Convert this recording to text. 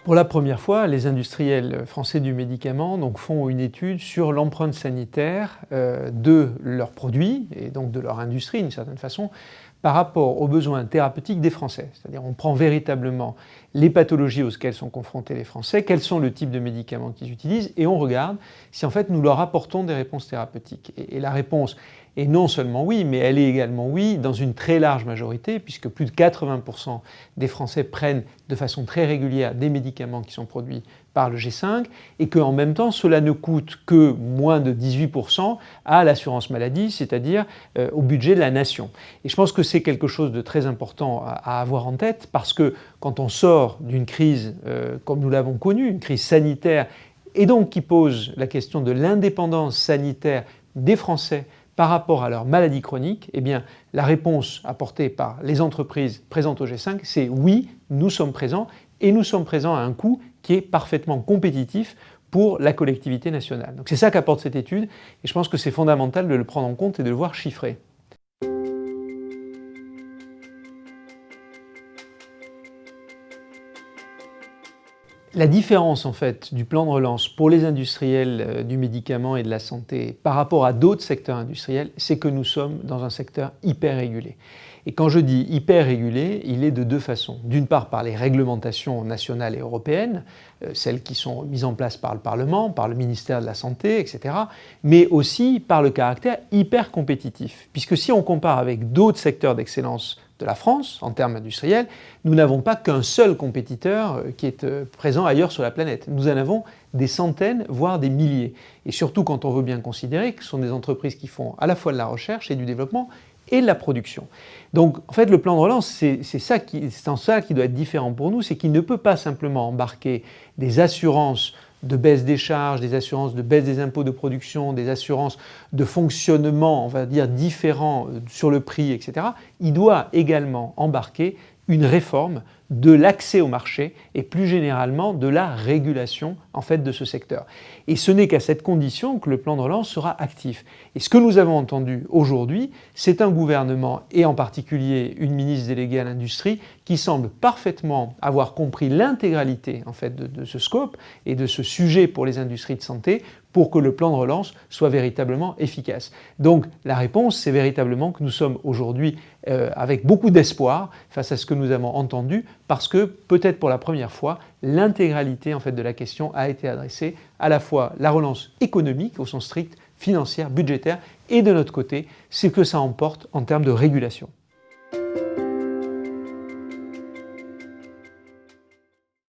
Pour la première fois, les industriels français du médicament font une étude sur l'empreinte sanitaire de leurs produits et donc de leur industrie d'une certaine façon par rapport aux besoins thérapeutiques des Français. C'est-à-dire on prend véritablement les pathologies auxquelles sont confrontés les Français, quels sont le type de médicaments qu'ils utilisent et on regarde si en fait nous leur apportons des réponses thérapeutiques. Et la réponse est non seulement oui, mais elle est également oui dans une très large majorité puisque plus de 80% des Français prennent de façon très régulière des médicaments qui sont produits par le G5 et qu'en même temps cela ne coûte que moins de 18% à l'assurance maladie, c'est-à-dire au budget de la nation. Et je pense que c'est quelque chose de très important à avoir en tête parce que quand on sort d'une crise comme nous l'avons connue, une crise sanitaire et donc qui pose la question de l'indépendance sanitaire des Français par rapport à leur maladie chronique, eh bien, la réponse apportée par les entreprises présentes au G5, c'est oui, nous sommes présents et nous sommes présents à un coût qui est parfaitement compétitif pour la collectivité nationale. Donc c'est ça qu'apporte cette étude et je pense que c'est fondamental de le prendre en compte et de le voir chiffré. La différence en fait du plan de relance pour les industriels du médicament et de la santé par rapport à d'autres secteurs industriels, c'est que nous sommes dans un secteur hyper régulé. Et quand je dis hyper régulé, il est de deux façons. D'une part par les réglementations nationales et européennes, celles qui sont mises en place par le Parlement, par le ministère de la Santé, etc. Mais aussi par le caractère hyper compétitif. Puisque si on compare avec d'autres secteurs d'excellence de la France, en termes industriels, nous n'avons pas qu'un seul compétiteur qui est présent ailleurs sur la planète. Nous en avons des centaines, voire des milliers. Et surtout quand on veut bien considérer que ce sont des entreprises qui font à la fois de la recherche et du développement et de la production. Donc en fait le plan de relance, c'est en ça qui doit être différent pour nous, c'est qu'il ne peut pas simplement embarquer des assurances de baisse des charges, des assurances de baisse des impôts de production, des assurances de fonctionnement, on va dire, différents sur le prix, etc. Il doit également embarquer une réforme de l'accès au marché et plus généralement de la régulation en fait de ce secteur. Et ce n'est qu'à cette condition que le plan de relance sera actif. Et ce que nous avons entendu aujourd'hui, c'est un gouvernement et en particulier une ministre déléguée à l'industrie qui semble parfaitement avoir compris l'intégralité en fait de ce scope et de ce sujet pour les industries de santé pour que le plan de relance soit véritablement efficace. Donc la réponse, c'est véritablement que nous sommes aujourd'hui avec beaucoup d'espoir face à ce que nous avons entendu, parce que peut-être pour la première fois, l'intégralité en fait de la question a été adressée, à la fois la relance économique au sens strict, financière, budgétaire, et de notre côté, ce que ça emporte en termes de régulation.